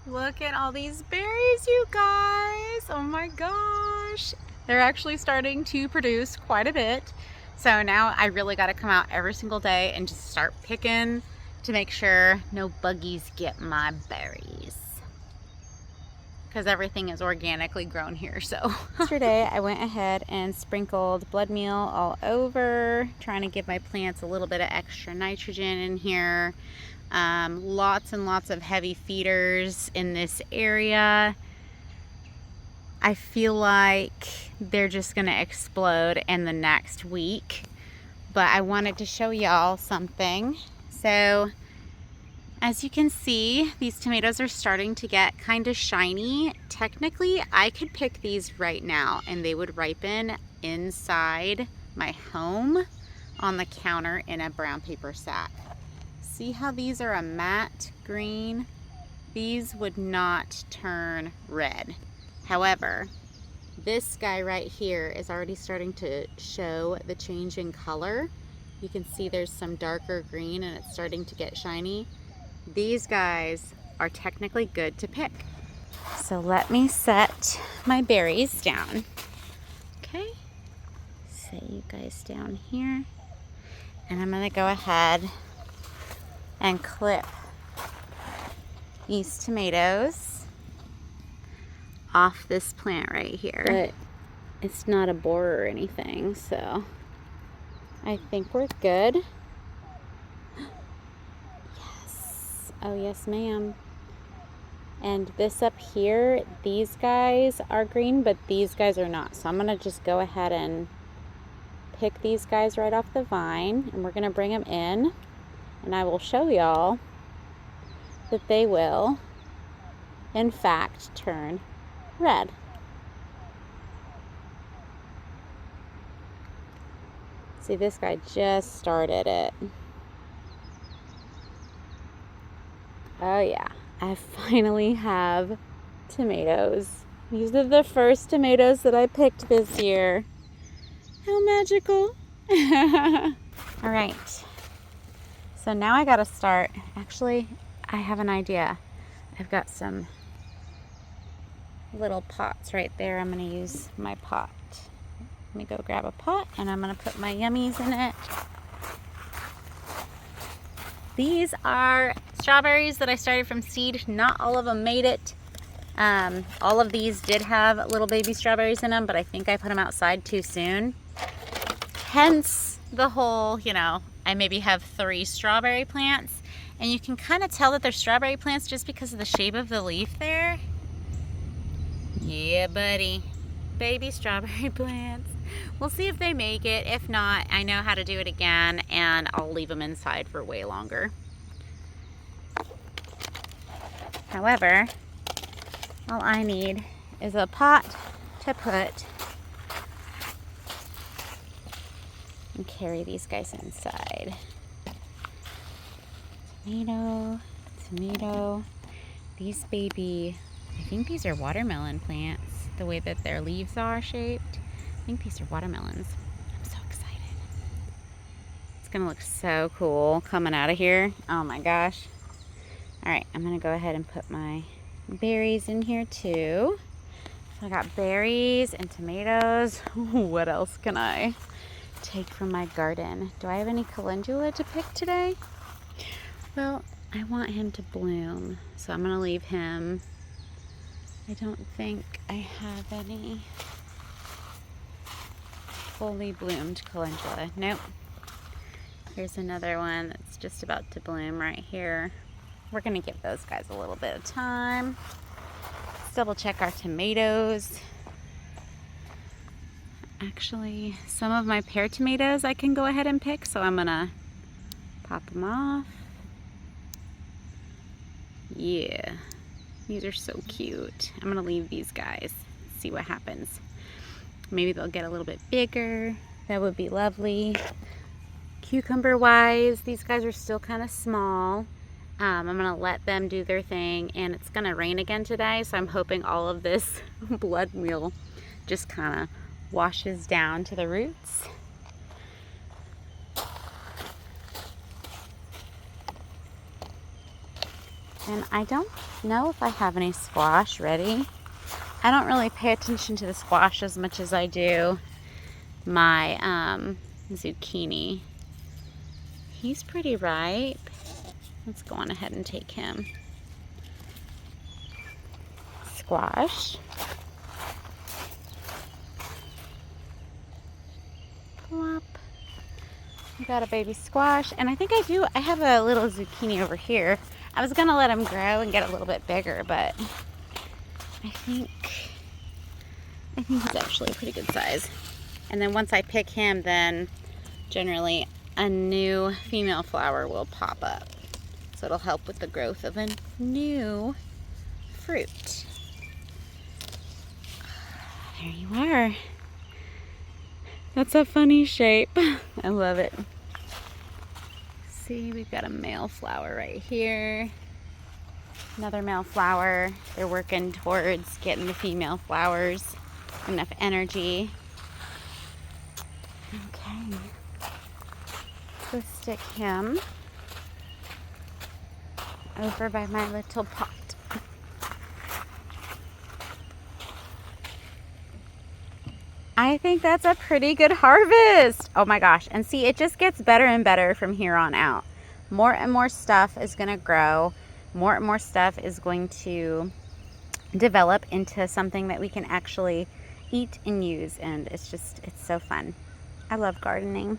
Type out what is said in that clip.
Look at all these berries, you guys. Oh my gosh. They're actually starting to produce quite a bit. So now I really got to come out every single day and just start picking to make sure no buggies get my berries. Because everything is organically grown here, so. Yesterday I went ahead and sprinkled blood meal all over, trying to give my plants a little bit of extra nitrogen in here. Lots and lots of heavy feeders in this area. I feel like they're just gonna explode in the next week, but I wanted to show y'all something. So as you can see, these tomatoes are starting to get kind of shiny. Technically, I could pick these right now and they would ripen inside my home on the counter in a brown paper sack. See how these are a matte green? These would not turn red. However, this guy right here is already starting to show the change in color. You can see there's some darker green and it's starting to get shiny. These guys are technically good to pick. So let me set my berries down. Okay, set you guys down here. And I'm gonna go ahead and clip these tomatoes off this plant right here. But it's not a borer or anything, so I think we're good. Yes. Oh yes, ma'am. And this up here, these guys are green, but these guys are not. So I'm gonna just go ahead and pick these guys right off the vine, and we're gonna bring them in, and I will show y'all that they will, in fact, turn red. See, this guy just started it. Oh yeah, I finally have tomatoes. These are the first tomatoes that I picked this year. How magical. All right, so now I gotta start. Actually, I have an idea. I've got some little pots right there. I'm gonna use my pot. Let me go grab a pot and I'm gonna put my yummies in it. These are strawberries that I started from seed. Not all of them made it. All of these did have little baby strawberries in them, but I think I put them outside too soon. Hence the whole, I maybe have 3 strawberry plants, and you can kind of tell that they're strawberry plants just because of the shape of the leaf there. Yeah, buddy. Baby strawberry plants. We'll see if they make it. If not, I know how to do it again, and I'll leave them inside for way longer. However, all I need is a pot to put and carry these guys inside. Tomato, tomato. These baby, I think these are watermelon plants, the way that their leaves are shaped. I think these are watermelons. I'm so excited. It's gonna look so cool coming out of here. Oh my gosh. All right, I'm gonna go ahead and put my berries in here too. So I got berries and tomatoes. What else can I take from my garden? Do I have any calendula to pick today? Well, I want him to bloom, so I'm gonna leave him. I don't think I have any fully bloomed calendula. Nope. Here's another one that's just about to bloom right here. We're gonna give those guys a little bit of time. Let's double check our tomatoes. Actually, some of my pear tomatoes I can go ahead and pick, so I'm gonna pop them off. Yeah, these are so cute. I'm gonna leave these guys, see what happens. Maybe they'll get a little bit bigger. That would be lovely. Cucumber wise, these guys are still kind of small. I'm gonna let them do their thing, and it's gonna rain again today, so I'm hoping all of this blood meal just kind of washes down to the roots. And I don't know if I have any squash ready. I don't really pay attention to the squash as much as I do my zucchini. He's pretty ripe. Let's go on ahead and take him. Squash. Plop. We got a baby squash, and I think I have a little zucchini over here. I was gonna let him grow and get a little bit bigger, but I think he's actually a pretty good size. And then once I pick him, then generally a new female flower will pop up. So it'll help with the growth of a new fruit. There you are. That's a funny shape. I love it. See, we've got a male flower right here. Another male flower. They're working towards getting the female flowers enough energy. Okay. So stick him over by my little pot. I think that's a pretty good harvest. Oh my gosh. And see, it just gets better and better from here on out. More and more stuff is going to grow. More and more stuff is going to develop into something that we can actually eat and use. And it's so fun. I love gardening.